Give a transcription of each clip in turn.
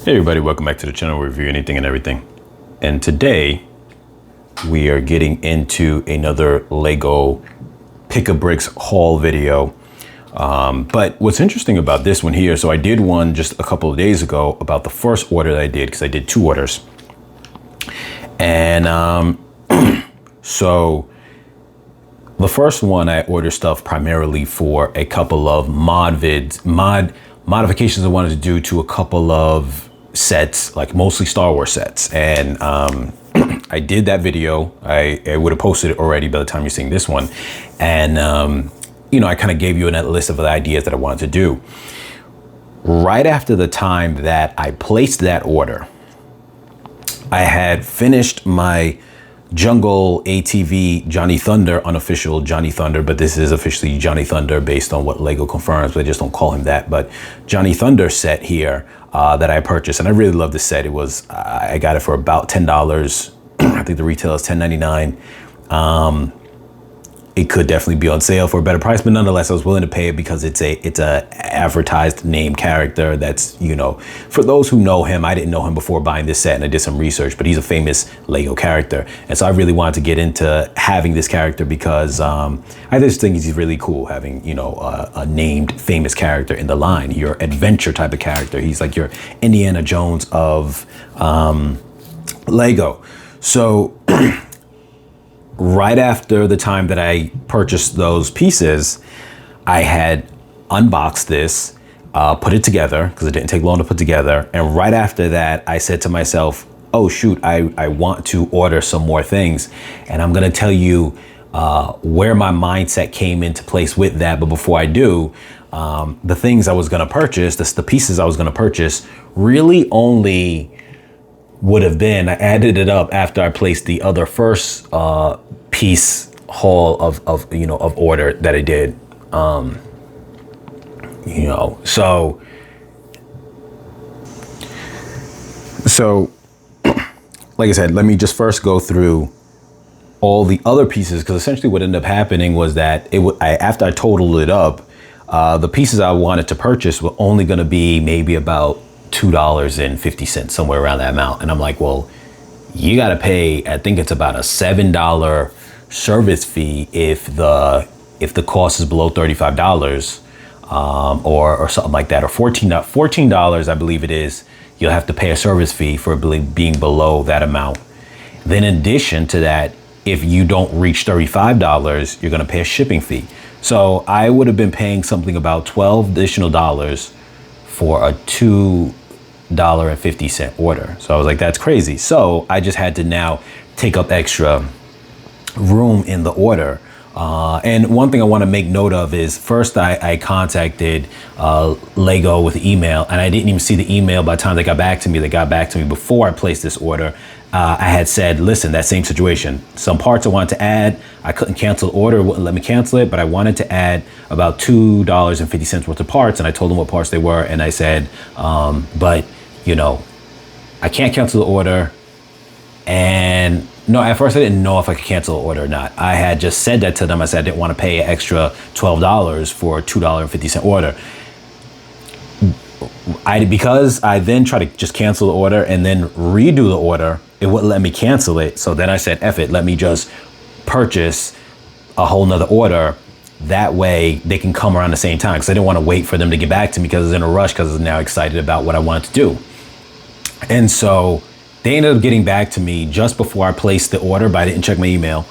Hey everybody, welcome back to the channel where we review anything and everything. And today we are getting into another Lego Pick-a-Bricks haul video. But what's interesting about this one here, so I did one just a couple of days ago about the first order that I did, because I did two orders. And so the first one I ordered stuff primarily for a couple of modifications I wanted to do to a couple of sets, like mostly Star Wars sets. And I did that video. I would have posted it already by the time you're seeing this one. And you know, I kind of gave you a list of the ideas that I wanted to do. Right after the time that I placed that order, I had finished my Jungle ATV Johnny Thunder, unofficial Johnny Thunder, but this is officially Johnny Thunder based on what Lego confirms, but they just don't call him that. But Johnny Thunder set here that I purchased, and I really love this set. It was, I got it for about $10. I think the retail is $10.99. It could definitely be on sale for a better price, but nonetheless, I was willing to pay it because it's a advertised name character. That's, you know, for those who know him, I didn't know him before buying this set, and I did some research, but he's a famous Lego character. And so I really wanted to get into having this character because I just think he's really cool having, you know, a named famous character in the line, your adventure type of character. He's like your Indiana Jones of Lego. So right after the time that I purchased those pieces, I had unboxed this, put it together because it didn't take long to put together. And right after that, I said to myself, oh shoot, I want to order some more things. And I'm gonna tell you where my mindset came into place with that. But before I do, the things I was gonna purchase, the pieces I was gonna purchase really only would have been, I added it up after I placed the other first piece haul of order that I did. You know, so like I said, let me just first go through all the other pieces, because essentially what ended up happening was that after I totaled it up, the pieces I wanted to purchase were only going to be maybe about $2.50, somewhere around that amount. And I'm like, well, you got to pay, I think it's about a $7 service fee if the cost is below $35, or something like that, or $14, I believe it is. You'll have to pay a service fee for being below that amount. Then in addition to that, if you don't reach $35, you're going to pay a shipping fee. So I would have been paying something about $12 additional for a $2.50 order. So I was like, that's crazy. So I just had to now take up extra room in the order. And one thing I want to make note of is, first I contacted Lego with email, and I didn't even see the email by the time they got back to me. They got back to me before I placed this order. I had said, listen, that same situation. Some parts I wanted to add, I couldn't cancel the order, wouldn't let me cancel it, but I wanted to add about $2.50 worth of parts, and I told them what parts they were, and I said, but, you know, I can't cancel the order. And no, at first I didn't know if I could cancel the order or not. I had just said that to them. I said I didn't want to pay an extra $12 for a $2.50 order. Because I then tried to just cancel the order and then redo the order, it wouldn't let me cancel it. So then I said, F it, let me just purchase a whole nother order. That way they can come around the same time, because I didn't want to wait for them to get back to me because I was in a rush, because I was now excited about what I wanted to do. And so they ended up getting back to me just before I placed the order, but I didn't check my email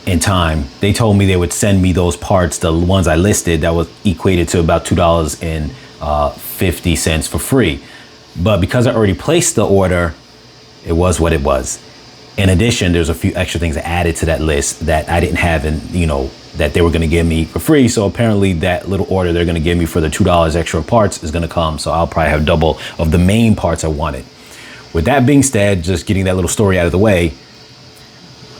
in time. They told me they would send me those parts, the ones I listed, that was equated to about $2.50 for free. But because I already placed the order, it was what it was. In addition, there's a few extra things added to that list that I didn't have, and you know, that they were going to give me for free. So apparently that little order they're going to give me for the $2 extra parts is going to come. So I'll probably have double of the main parts I wanted. With that being said, just getting that little story out of the way,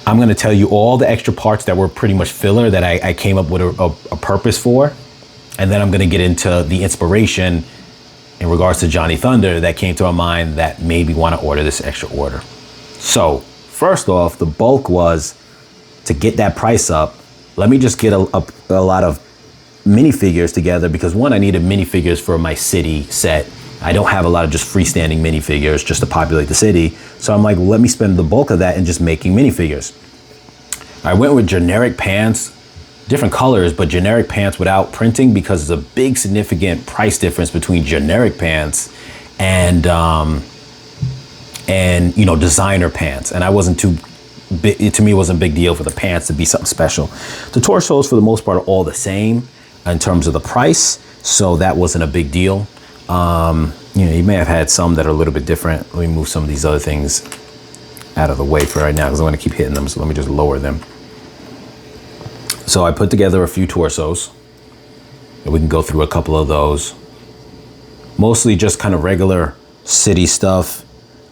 I'm going to tell you all the extra parts that were pretty much filler that I came up with a purpose for. And then I'm going to get into the inspiration in regards to Johnny Thunder that came to my mind that made me want to order this extra order. So first off, the bulk was to get that price up. Let me just get a lot of minifigures together, because one, I needed minifigures for my city set. I don't have a lot of just freestanding minifigures just to populate the city. So I'm like, let me spend the bulk of that in just making minifigures. I went with generic pants, different colors, but generic pants without printing, because there's a big significant price difference between generic pants and you know, designer pants. And I wasn't too big, to me it wasn't a big deal for the pants to be something special. The torsos for the most part are all the same in terms of the price, so that wasn't a big deal. You know, you may have had some that are a little bit different. Let me move some of these other things out of the way for right now, because I'm going to keep hitting them. So let me just lower them. So I put together a few torsos, and we can go through a couple of those. Mostly just kind of regular city stuff.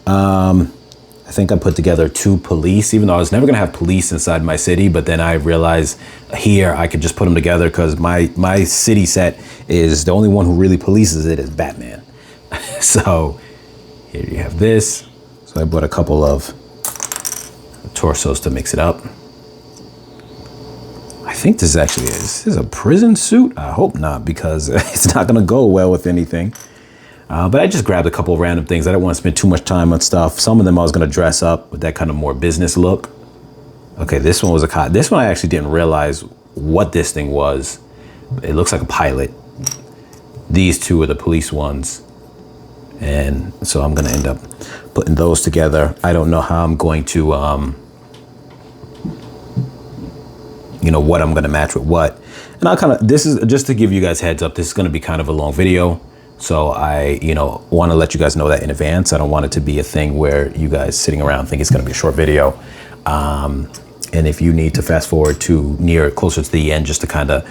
I think I put together 2 police, even though I was never gonna have police inside my city, but then I realized here I could just put them together, because my city set is the only one who really polices it is Batman. So here you have this. So I bought a couple of torsos to mix it up. I think this actually is a prison suit. I hope not, because it's not gonna go well with anything. But I just grabbed a couple of random things. I didn't want to spend too much time on stuff. Some of them I was going to dress up with that kind of more business look. Okay, this one was a cop. This one I actually didn't realize what this thing was. It looks like a pilot. These 2 are the police ones. And so I'm going to end up putting those together. I don't know how I'm going to, you know, what I'm going to match with what. And I'll kind of, this is just to give you guys heads up. This is going to be kind of a long video. So I, you know, want to let you guys know that in advance. I don't want it to be a thing where you guys sitting around think it's going to be a short video. And if you need to fast forward to closer to the end, just to kind of,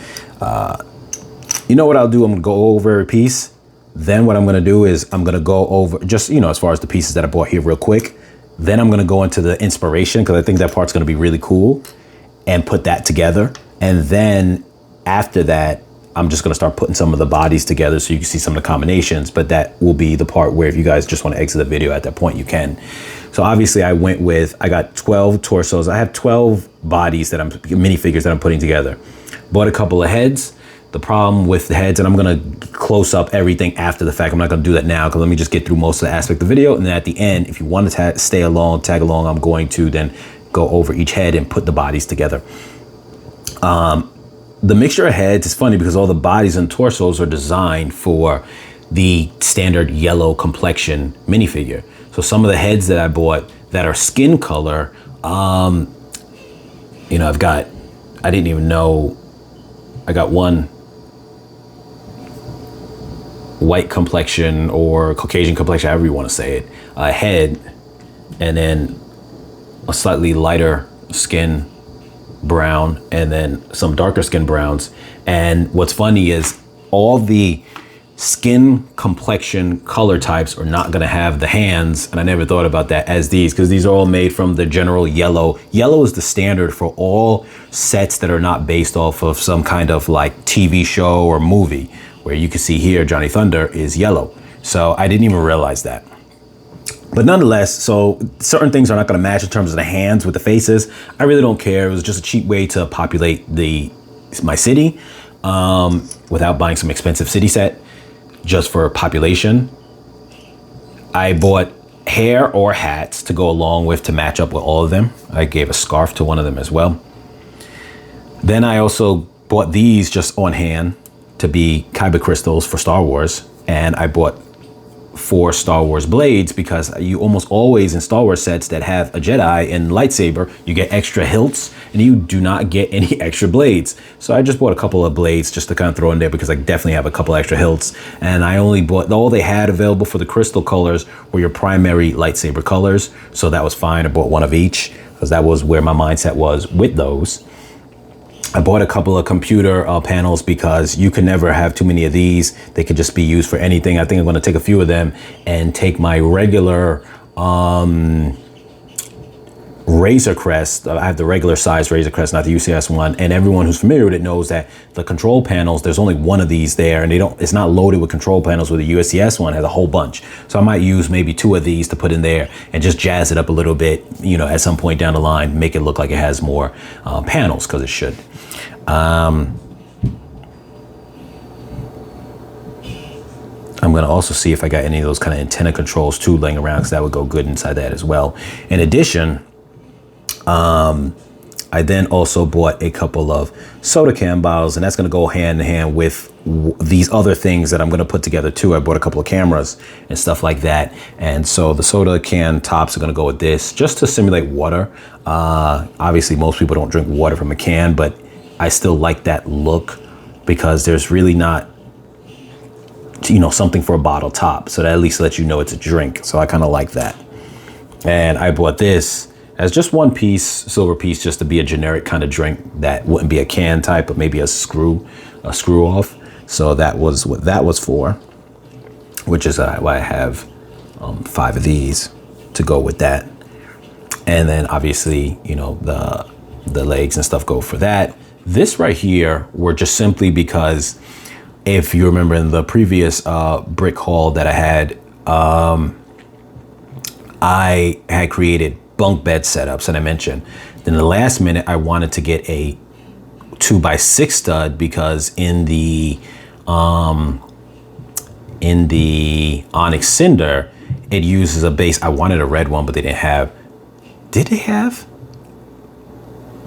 you know what I'll do? I'm going to go over a piece. Then what I'm going to do is I'm going to go over just, you know, as far as the pieces that I bought here real quick. Then I'm going to go into the inspiration, because I think that part's going to be really cool, and put that together. And then after that, I'm just going to start putting some of the bodies together so you can see some of the combinations, but that will be the part where if you guys just want to exit the video at that point, you can. So obviously I got 12 torsos. I have 12 bodies minifigures that I'm putting together. Bought a couple of heads. The problem with the heads, and I'm going to close up everything after the fact. I'm not going to do that now, because let me just get through most of the aspect of the video. And then at the end, if you want to tag along, I'm going to then go over each head and put the bodies together. The mixture of heads is funny, because all the bodies and torsos are designed for the standard yellow complexion minifigure. So some of the heads that I bought that are skin color, you know, I didn't even know, I got one white complexion or Caucasian complexion, however you want to say it, head, and then a slightly lighter skin brown, and then some darker skin browns. And what's funny is all the skin complexion color types are not going to have the hands, and I never thought about that as these, because these are all made from the general yellow. Yellow is the standard for all sets that are not based off of some kind of like TV show or movie, where you can see here Johnny Thunder is yellow. So I didn't even realize that. But nonetheless, so certain things are not going to match in terms of the hands with the faces. I really don't care. It was just a cheap way to populate my city without buying some expensive city set just for population. I bought hair or hats to go along with to match up with all of them. I gave a scarf to one of them as well. Then I also bought these just on hand to be Kyber crystals for Star Wars. And I bought 4 Star Wars blades, because you almost always in Star Wars sets that have a Jedi and lightsaber, you get extra hilts and you do not get any extra blades. So I just bought a couple of blades just to kind of throw in there, because I definitely have a couple extra hilts. And I only bought, all they had available for the crystal colors were your primary lightsaber colors. So that was fine. I bought one of each, because that was where my mindset was with those. I bought a couple of computer panels, because you can never have too many of these. They could just be used for anything. I think I'm going to take a few of them and take my regular Razor Crest. I have the regular size Razor Crest, not the UCS one. And everyone who's familiar with it knows that the control panels, there's only one of these there, and it's not loaded with control panels, where the USCS one has a whole bunch. So I might use maybe 2 of these to put in there and just jazz it up a little bit, you know, at some point down the line, make it look like it has more panels, because it should. I'm going to also see if I got any of those kind of antenna controls too laying around, because that would go good inside that as well. In addition, I then also bought a couple of soda can bottles, and that's going to go hand in hand with these other things that I'm going to put together too. I bought a couple of cameras and stuff like that. And so the soda can tops are going to go with this just to simulate water. Obviously, most people don't drink water from a can, but I still like that look because there's really not, something for a bottle top. So that at least lets you know it's a drink. So I kind of like that. And I bought this as just one piece, silver piece, just to be a generic kind of drink that wouldn't be a can type, but maybe a screw off. So that was what that was for, which is why I have 5 of these to go with that. And then obviously, the legs and stuff go for that. This right here were just simply because, if you remember in the previous brick haul that I had created bunk bed setups, and I mentioned, then the last minute I wanted to get a 2x6 stud because in the Onyx Cinder, it uses a base. I wanted a red one, but they didn't have. Did they have?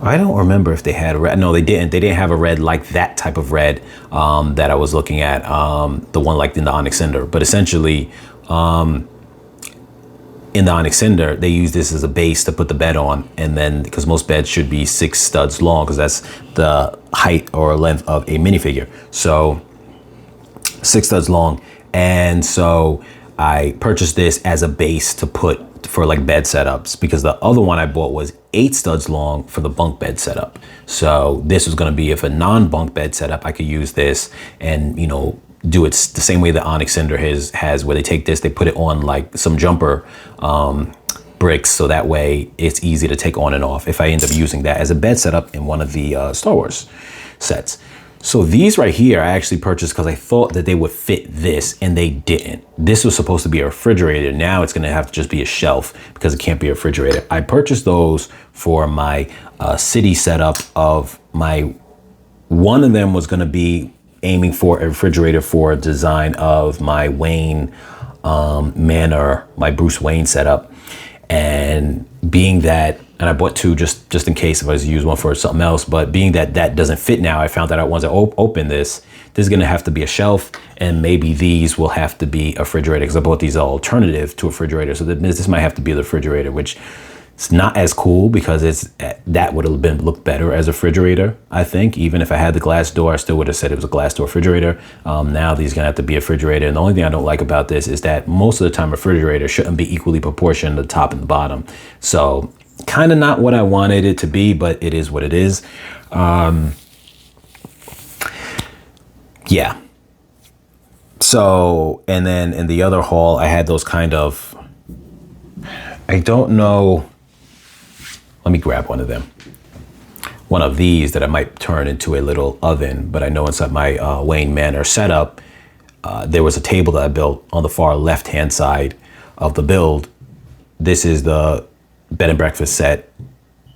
I don't remember if they had a red. No, they didn't. They didn't have a red like that type of red that I was looking at, the one like in the Onyx Cinder. But essentially, in the Onyx Cinder, they use this as a base to put the bed on. And then, because most beds should be 6 studs long, because that's the height or length of a minifigure. So 6 studs long. And so I purchased this as a base to put for like bed setups, because the other one I bought was 8 studs long for the bunk bed setup. So this was going to be, if a non-bunk bed setup, I could use this and, do it the same way the Onyx Cinder has, where they take this, they put it on like some jumper bricks, so that way it's easy to take on and off if I end up using that as a bed setup in one of the Star Wars sets. So these right here I actually purchased because I thought that they would fit this, and they didn't. This was supposed to be a refrigerator. Now it's going to have to just be a shelf because it can't be a refrigerator. I purchased those for my city setup of my, one of them was going to be aiming for a refrigerator for a design of my Wayne Manor, my Bruce Wayne setup. And being that, and I bought 2 just in case if I was to use one for something else, but being that that doesn't fit now, I found that once I open this is going to have to be a shelf, and maybe these will have to be a refrigerator, because I bought these alternative to a refrigerator. So this might have to be the refrigerator, which it's not as cool because that would have looked better as a refrigerator. I think even if I had the glass door, I still would have said it was a glass door refrigerator. Now these are gonna have to be a refrigerator. And the only thing I don't like about this is that most of the time a refrigerator shouldn't be equally proportioned to the top and the bottom. So kind of not what I wanted it to be, but it is what it is. Yeah. So, and then in the other haul, I had those kind of, I don't know. Let me grab one of them. One of these that I might turn into a little oven, but I know inside my Wayne Manor setup, there was a table that I built on the far left-hand side of the build. This is the bed and breakfast set,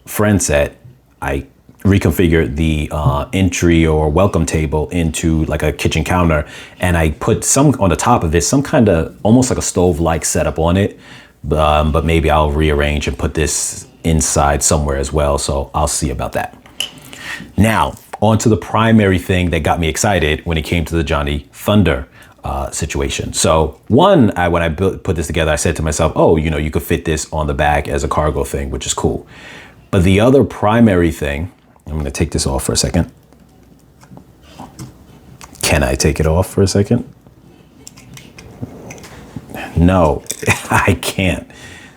friend set. I reconfigured the entry or welcome table into like a kitchen counter, and I put some on the top of it, some kind of almost like a stove-like setup on it. But maybe I'll rearrange and put this inside somewhere as well. So I'll see about that. Now, on to the primary thing that got me excited when it came to the Johnny Thunder situation. So one, when I put this together, I said to myself, oh, you could fit this on the back as a cargo thing, which is cool. But the other primary thing, I'm going to take this off for a second. Can I take it off for a second? No, I can't.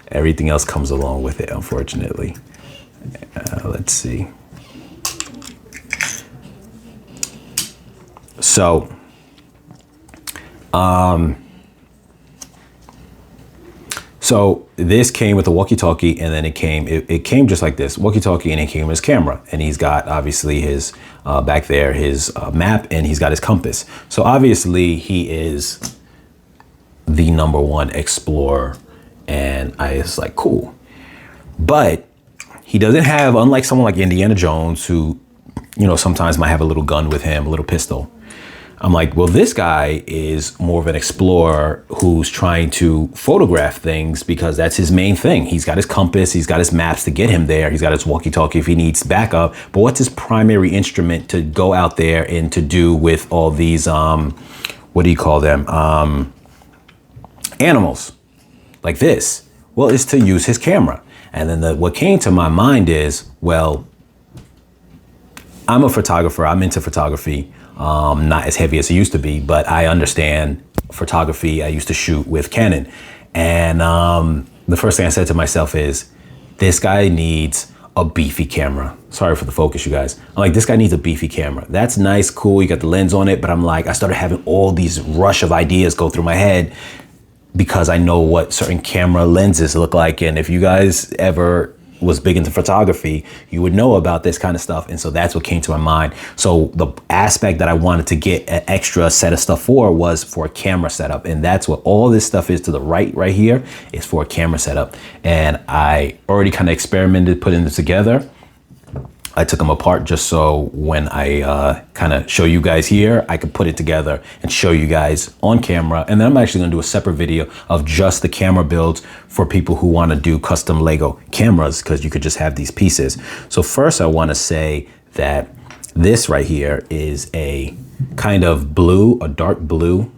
Everything else comes along with it, unfortunately. Let's see. So, so this came with a walkie-talkie, and then it came just like this, walkie-talkie, and it came with his camera. And he's got obviously his back there, his map, and he's got his compass. So obviously he is the #1 explorer, and I was like, cool. But he doesn't have, unlike someone like Indiana Jones, who, sometimes might have a little gun with him, a little pistol. I'm like, well, this guy is more of an explorer who's trying to photograph things because that's his main thing. He's got his compass, he's got his maps to get him there, he's got his walkie-talkie if he needs backup. But what's his primary instrument to go out there and to do with all these, what do you call them? Animals like this? Well, it's to use his camera. And then what came to my mind is, well, I'm a photographer, I'm into photography. Not as heavy as it used to be, but I understand photography. I used to shoot with Canon. And the first thing I said to myself is, this guy needs a beefy camera. Sorry for the focus, you guys. I'm like, this guy needs a beefy camera. That's nice, cool, you got the lens on it, but I'm like, I started having all these rush of ideas go through my head because I know what certain camera lenses look like. And if you guys ever was big into photography, you would know about this kind of stuff. And so that's what came to my mind. So the aspect that I wanted to get an extra set of stuff for was for a camera setup. And that's what all this stuff is to the right here is for a camera setup. And I already kind of experimented putting this together. I took them apart just so when I kind of show you guys here, I could put it together and show you guys on camera. And then I'm actually gonna do a separate video of just the camera builds for people who wanna do custom Lego cameras, because you could just have these pieces. So first I wanna say that this right here is a kind of blue, a dark blue.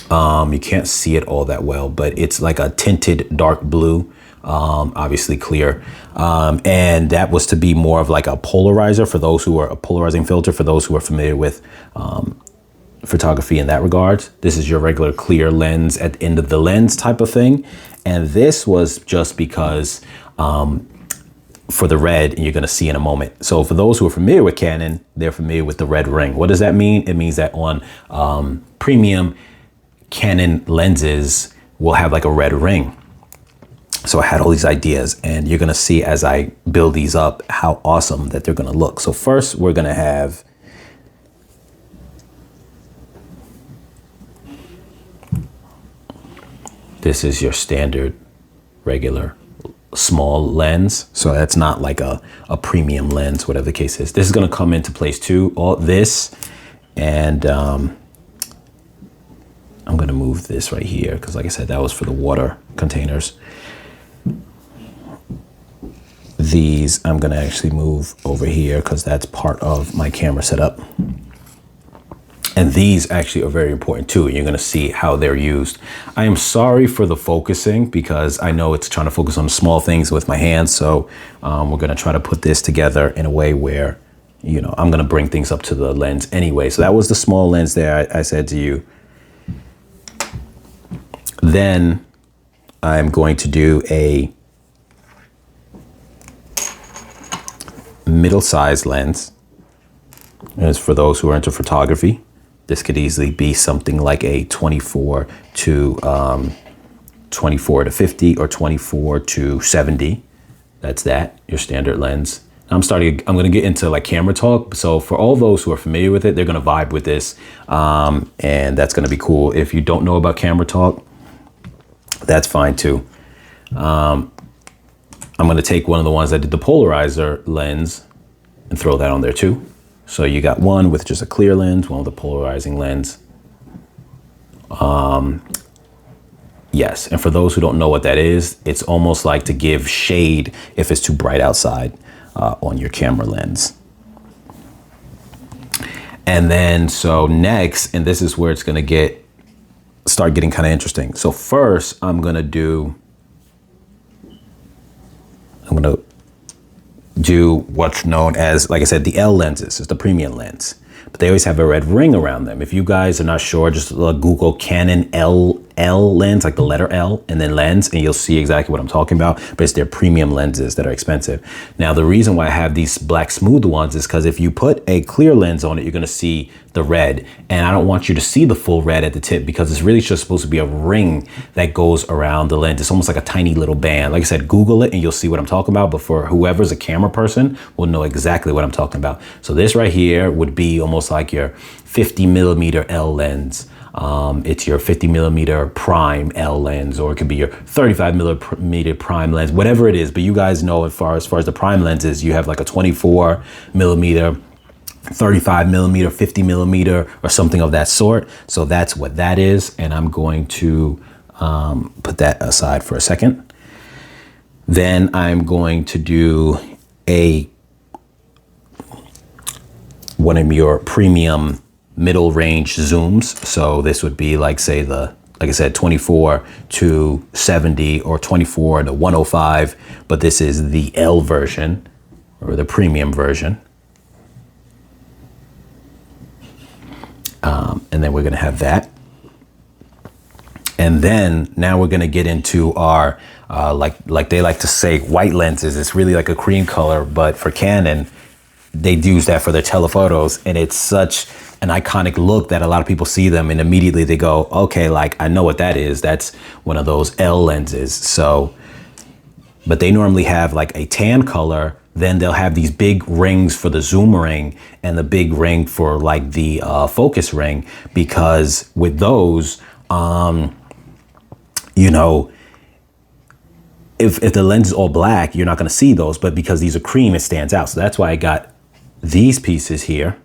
You can't see it all that well, but it's like a tinted dark blue. Obviously clear. And that was to be more of like a polarizer for those who are a polarizing filter, for those who are familiar with photography in that regard. This is your regular clear lens at the end of the lens type of thing. And this was just because for the red, and you're going to see in a moment. So for those who are familiar with Canon, they're familiar with the red ring. What does that mean? It means that on premium Canon lenses will have like a red ring. So I had all these ideas, and you're gonna see as I build these up how awesome that they're gonna look. So first we're gonna have this is your standard regular small lens. So that's not like a premium lens, whatever the case is. This is gonna come into place too, all this. And I'm gonna move this right here because like I said, that was for the water containers. These I'm gonna actually move over here because that's part of my camera setup. And these actually are very important too. And you're gonna see how they're used. I am sorry for the focusing because I know it's trying to focus on small things with my hands. So we're gonna try to put this together in a way where, you know, I'm gonna bring things up to the lens anyway. So that was the small lens there I said to you. Then I'm going to do a middle-sized lens. As for those who are into photography, this could easily be something like a 24 to 50 or 24 to 70. That's that, your standard lens. I'm gonna get into like camera talk. So for all those who are familiar with it, they're gonna vibe with this. And that's gonna be cool. If you don't know about camera talk, that's fine too. I'm gonna take one of the ones that did the polarizer lens and throw that on there too. So you got one with just a clear lens, one with a polarizing lens. Yes, and for those who don't know what that is, it's almost like to give shade if it's too bright outside on your camera lens. And then, so next, and this is where it's gonna start getting kind of interesting. So first, I'm gonna do what's known as, like I said, the L lenses. It's the premium lens, but they always have a red ring around them. If you guys are not sure, just Google Canon L lens, like the letter L and then lens, and you'll see exactly what I'm talking about. But it's their premium lenses that are expensive. Now, the reason why I have these black smooth ones is because if you put a clear lens on it, you're gonna see the red, and I don't want you to see the full red at the tip because it's really just supposed to be a ring that goes around the lens. It's almost like a tiny little band. Like I said, Google it and you'll see what I'm talking about, but for whoever's a camera person will know exactly what I'm talking about. So this right here would be almost like your 50 millimeter L lens. It's your 50 millimeter prime L lens, or it could be your 35 millimeter prime lens, whatever it is. But you guys know, as far as the prime lenses, you have like a 24 millimeter, 35 millimeter, 50 millimeter, or something of that sort. So that's what that is. And I'm going to put that aside for a second. Then I'm going to do one of your premium middle range zooms. So this would be like, say, like I said, 24 to 70 or 24 to 105, but this is the L version or the premium version. And then we're gonna have that. And then now we're gonna get into our, like they like to say, white lenses. It's really like a cream color, but for Canon, they use that for their telephotos. And it's such an iconic look that a lot of people see them and immediately they go, okay, like I know what that is. That's one of those L lenses. So, but they normally have like a tan color. Then they'll have these big rings for the zoom ring and the big ring for like the focus ring, because with those, you know, if the lens is all black, you're not going to see those, but because these are cream, it stands out. So that's why I got these pieces here,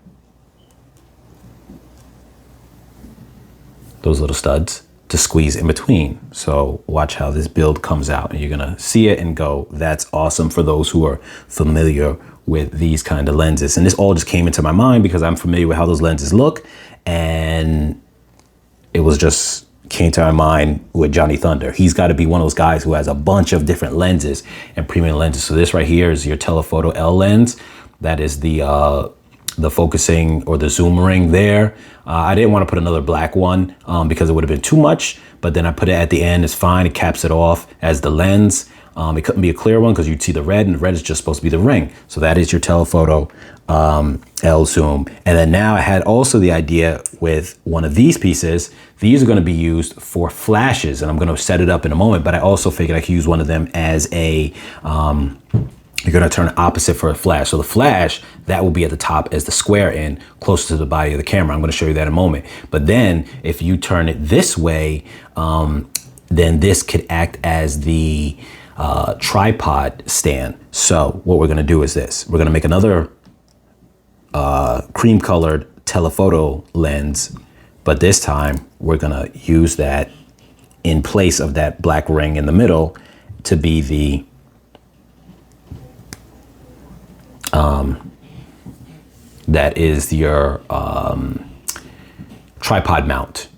those little studs, to squeeze in between. So watch how this build comes out and you're gonna see it and go, that's awesome, for those who are familiar with these kind of lenses. And this all just came into my mind because I'm familiar with how those lenses look, and it was just came to my mind with Johnny Thunder. He's got to be one of those guys who has a bunch of different lenses and premium lenses. So this right here is your telephoto L lens. That is the focusing or the zoom ring there. I didn't want to put another black one because it would have been too much, but then I put it at the end. It's fine. It caps it off as the lens. It couldn't be a clear one because you'd see the red, and the red is just supposed to be the ring. So that is your telephoto L zoom. And then now I had also the idea with one of these pieces. These are going to be used for flashes, and I'm going to set it up in a moment, but I also figured I could use one of them as a you're going to turn opposite for a flash. So the flash, that will be at the top as the square end, close to the body of the camera. I'm going to show you that in a moment. But then if you turn it this way, then this could act as the tripod stand. So what we're going to do is this. We're going to make another cream colored telephoto lens, but this time we're going to use that in place of that black ring in the middle to be the that is your tripod mount.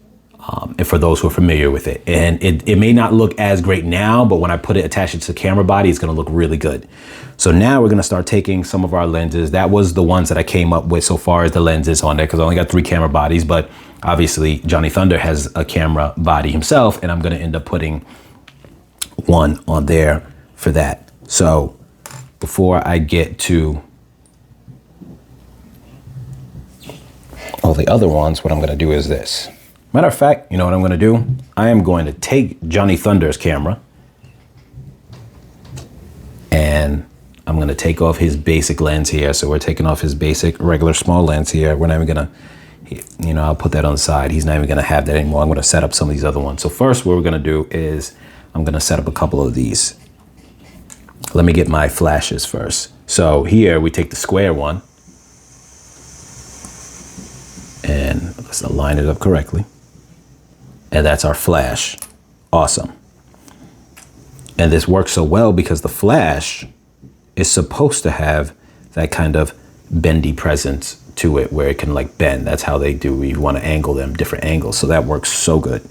And for those who are familiar with it, and it may not look as great now, but when I put it, attach it to the camera body, it's going to look really good. So now we're going to start taking some of our lenses. That was the ones that I came up with so far as the lenses on there, because I only got 3 camera bodies, but obviously Johnny Thunder has a camera body himself, and I'm going to end up putting one on there for that. So before I get to all the other ones, what I'm going to do is this. Matter of fact, you know what I'm going to do? I am going to take Johnny Thunder's camera and I'm going to take off his basic lens here. So we're taking off his basic regular small lens here. We're not even going to, you know, I'll put that on the side. He's not even going to have that anymore. I'm going to set up some of these other ones. So first, what we're going to do is I'm going to set up a couple of these. Let me get my flashes first. So here we take the square one and let's align it up correctly. And that's our flash. Awesome. And this works so well because the flash is supposed to have that kind of bendy presence to it where it can like bend. That's how they do. You want to angle them different angles. So that works so good.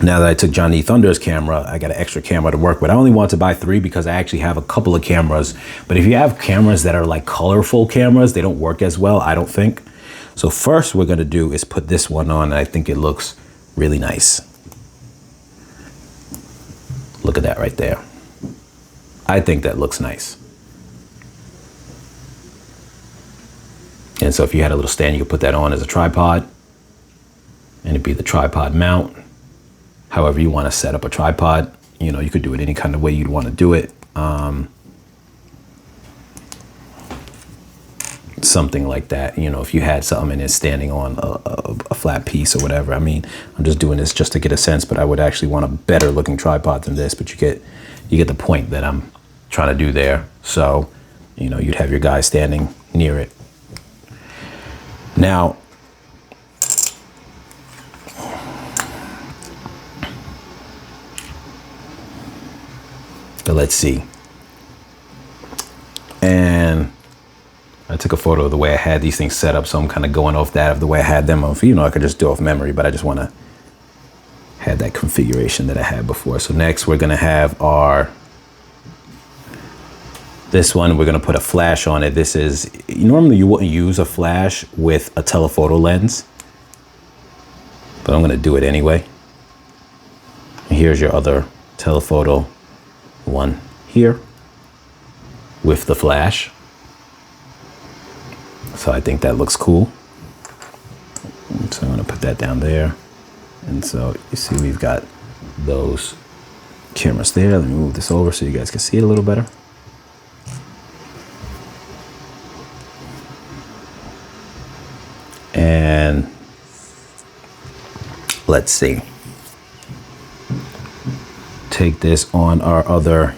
Now that I took Johnny Thunder's camera, I got an extra camera to work with. I only want to buy 3 because I actually have a couple of cameras. But if you have cameras that are like colorful cameras, they don't work as well, I don't think. So first we're going to do is put this one on, and I think it looks really nice. Look at that right there. I think that looks nice. And so if you had a little stand, you could put that on as a tripod, and it'd be the tripod mount. However you want to set up a tripod, you know, you could do it any kind of way you'd want to do it. Something like that, you know, if you had something and it's standing on a flat piece or whatever. I mean, I'm just doing this just to get a sense, but I would actually want a better looking tripod than this, but you get the point that I'm trying to do there. So, you know, you'd have your guy standing near it Now, let's see. And I took a photo of the way I had these things set up, so I'm kind of going off that of the way I had them. You know, I could just do off memory, but I just want to have that configuration that I had before. So next we're going to have this one, we're going to put a flash on it. This is, normally you wouldn't use a flash with a telephoto lens, but I'm going to do it anyway. Here's your other telephoto one here with the flash. So I think that looks cool. So I'm going to put that down there. And so you see we've got those cameras there. Let me move this over so you guys can see it a little better. And let's see. Take this on our other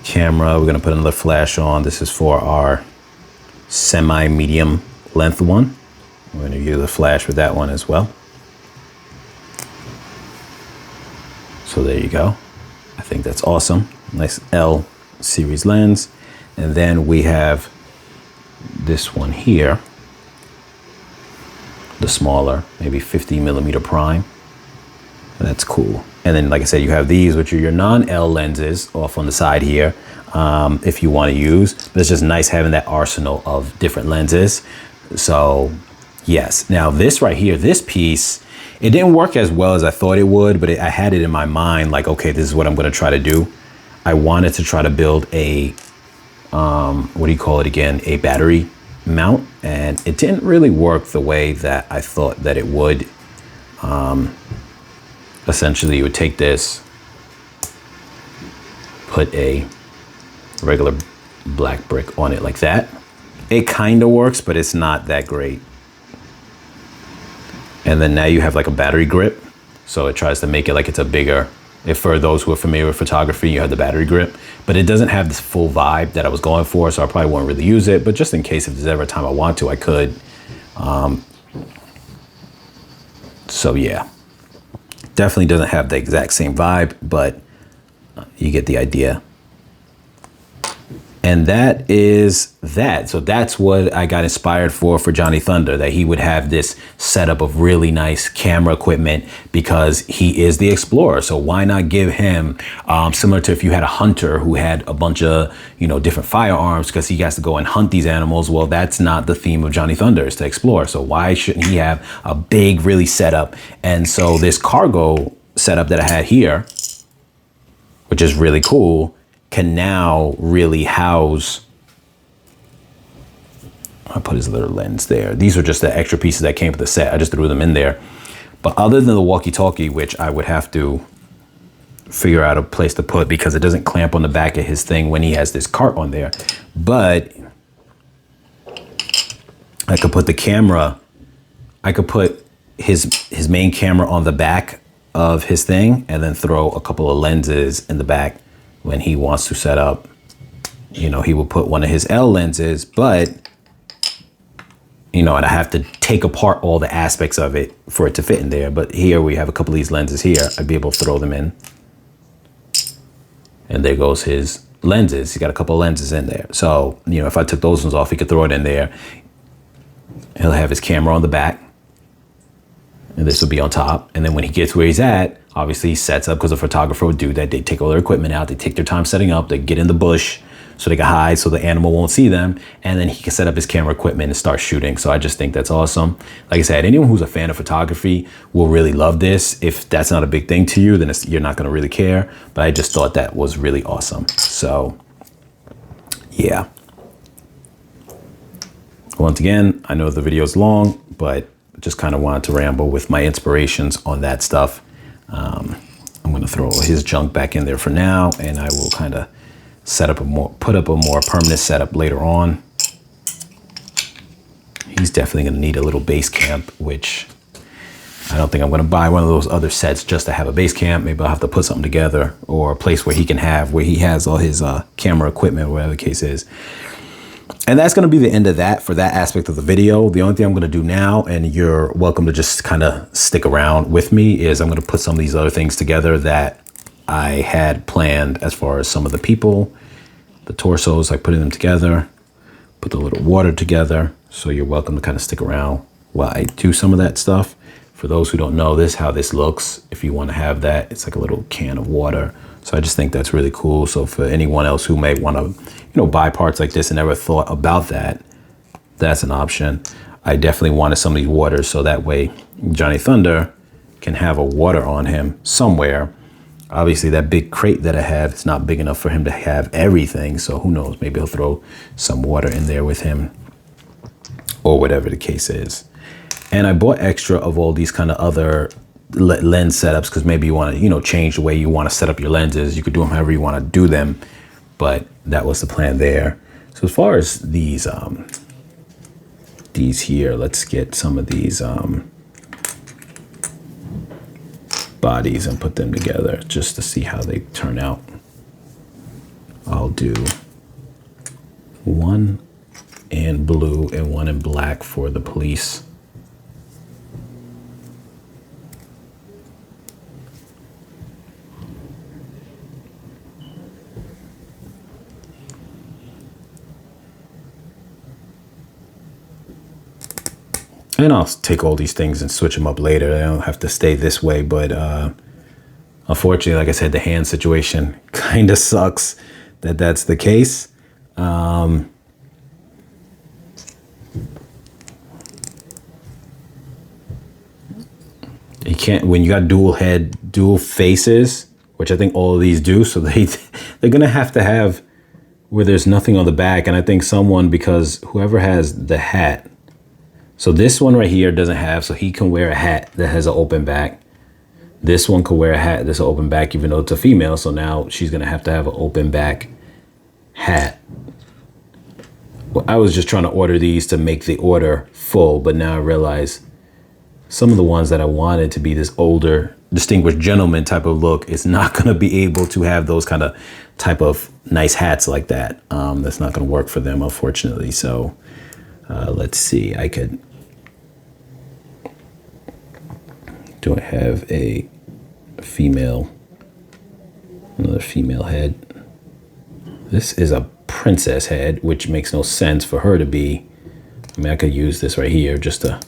camera. We're going to put another flash on. This is for our semi-medium length one. We're going to use a flash with that one as well. So there you go. I think that's awesome. Nice L series lens. And then we have this one here, the smaller, maybe 50mm prime. That's cool. And then, like I said, you have these, which are your non-L lenses off on the side here, if you want to use. But it's just nice having that arsenal of different lenses. So yes. Now this right here, this piece, it didn't work as well as I thought it would, but I had it in my mind like, okay, this is what I'm going to try to do. I wanted to try to build a, what do you call it again? A battery mount. And it didn't really work the way that I thought that it would. Essentially, you would take this, put a regular black brick on it like that. It kind of works, but it's not that great. And then now you have like a battery grip. So it tries to make it like it's a bigger, if for those who are familiar with photography, you have the battery grip, but it doesn't have this full vibe that I was going for. So I probably won't really use it, but just in case if there's ever a time I want to, I could. So yeah, definitely doesn't have the exact same vibe, but you get the idea. And that is that. So that's what I got inspired for Johnny Thunder, that he would have this setup of really nice camera equipment because he is the explorer. So why not give him, similar to if you had a hunter who had a bunch of, different firearms because he has to go and hunt these animals. Well, that's not the theme of Johnny Thunder, is to explore. So why shouldn't he have a big, really setup? And so this cargo setup that I had here, which is really cool, can now really house, I'll put his little lens there. These are just the extra pieces that came with the set. I just threw them in there. But other than the walkie-talkie, which I would have to figure out a place to put because it doesn't clamp on the back of his thing when he has this cart on there. But I could put the camera, I could put his main camera on the back of his thing and then throw a couple of lenses in the back. When he wants to set up, he will put one of his L lenses, but, and I have to take apart all the aspects of it for it to fit in there. But here we have a couple of these lenses here. I'd be able to throw them in. And there goes his lenses. He got a couple of lenses in there. So, if I took those ones off, he could throw it in there. He'll have his camera on the back. And this will be on top. And then when he gets where he's at, obviously he sets up, because a photographer would do that. They take all their equipment out. They take their time setting up. They get in the bush so they can hide so the animal won't see them. And then he can set up his camera equipment and start shooting. So I just think that's awesome. Like I said, anyone who's a fan of photography will really love this. If that's not a big thing to you, then you're not going to really care. But I just thought that was really awesome. So yeah. Once again, I know the video is long, but just kind of wanted to ramble with my inspirations on that stuff. I'm going to throw his junk back in there for now, and I will kind of put up a more permanent setup later on. He's definitely going to need a little base camp, which I don't think I'm going to buy one of those other sets just to have a base camp. Maybe I'll have to put something together, or a place where he has all his camera equipment, whatever the case is. And that's going to be the end of that for that aspect of the video. The only thing I'm going to do now, and you're welcome to just kind of stick around with me, is I'm going to put some of these other things together that I had planned as far as some of the people, the torsos, like putting them together, put the little water together. So you're welcome to kind of stick around while I do some of that stuff. For those who don't know this, how this looks, if you want to have that, it's like a little can of water. So I just think that's really cool. So for anyone else who may want to, buy parts like this and never thought about that, that's an option. I definitely wanted some of these waters so that way Johnny Thunder can have a water on him somewhere. Obviously that big crate that I have, it's not big enough for him to have everything. So who knows, maybe he'll throw some water in there with him or whatever the case is. And I bought extra of all these kind of other lens setups because maybe you want to, change the way you want to set up your lenses. You could do them however you want to do them, but that was the plan there. So as far as these here, let's get some of these bodies and put them together just to see how they turn out. I'll do one in blue and one in black for the police. And I'll take all these things and switch them up later. They don't have to stay this way, but unfortunately, like I said, the hand situation kind of sucks that that's the case. You can't, when you got dual faces, which I think all of these do, so they're gonna have to have where there's nothing on the back. And I think someone, because whoever has the hat, so this one right here doesn't have, so he can wear a hat that has an open back. This one could wear a hat that's an open back, even though it's a female. So now she's gonna have to have an open back hat. Well, I was just trying to order these to make the order full, but now I realize some of the ones that I wanted to be this older, distinguished gentleman type of look is not gonna be able to have those kind of type of nice hats like that. That's not gonna work for them, unfortunately. So let's see, do I have a female, another female head? This is a princess head, which makes no sense for her to be. I mean, I could use this right here just to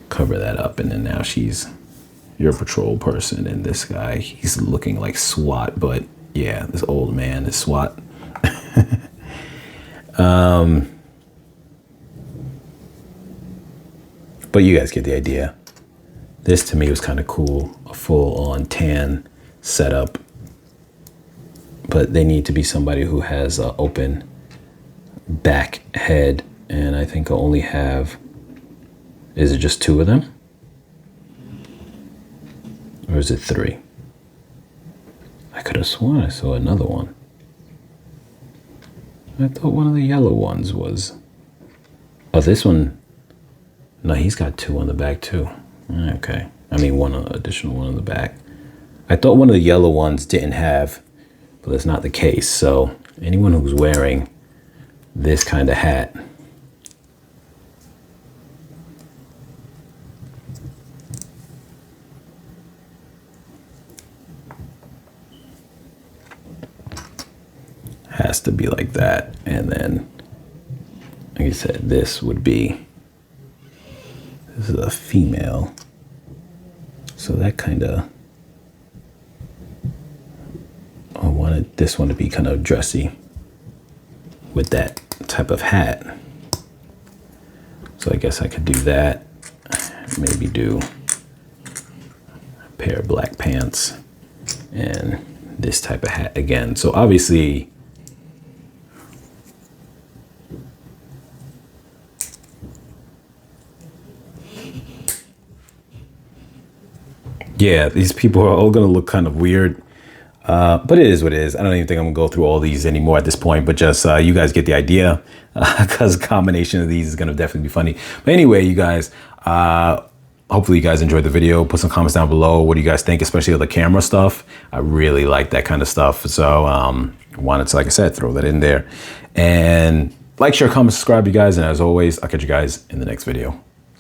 cover that up. And then now she's your patrol person. And this guy, he's looking like SWAT, but yeah, this old man is SWAT. But you guys get the idea. This to me was kind of cool, a full-on tan setup. But they need to be somebody who has an open back head, and I think I only have, is it just 2 of them? Or is it 3? I could have sworn I saw another one. I thought one of the yellow ones was, oh, this one, no, he's got 2 on the back too. Okay, I mean one additional one on the back. I thought one of the yellow ones didn't have, but that's not the case. So anyone who's wearing this kind of hat, has to be like that. And then, like I said, this would be, this is a female. So that kind of, I wanted this one to be kind of dressy with that type of hat. So I guess I could do that. Maybe do a pair of black pants and this type of hat again. So obviously, yeah, these people are all gonna look kind of weird, but it is what it is. I don't even think I'm gonna go through all these anymore at this point, but just you guys get the idea, because a combination of these is gonna definitely be funny. But anyway, you guys, hopefully you guys enjoyed the video. Put some comments down below. What do you guys think, especially of the camera stuff? I really like that kind of stuff. So wanted to, like I said, throw that in there. And like, share, comment, subscribe, you guys. And as always, I'll catch you guys in the next video.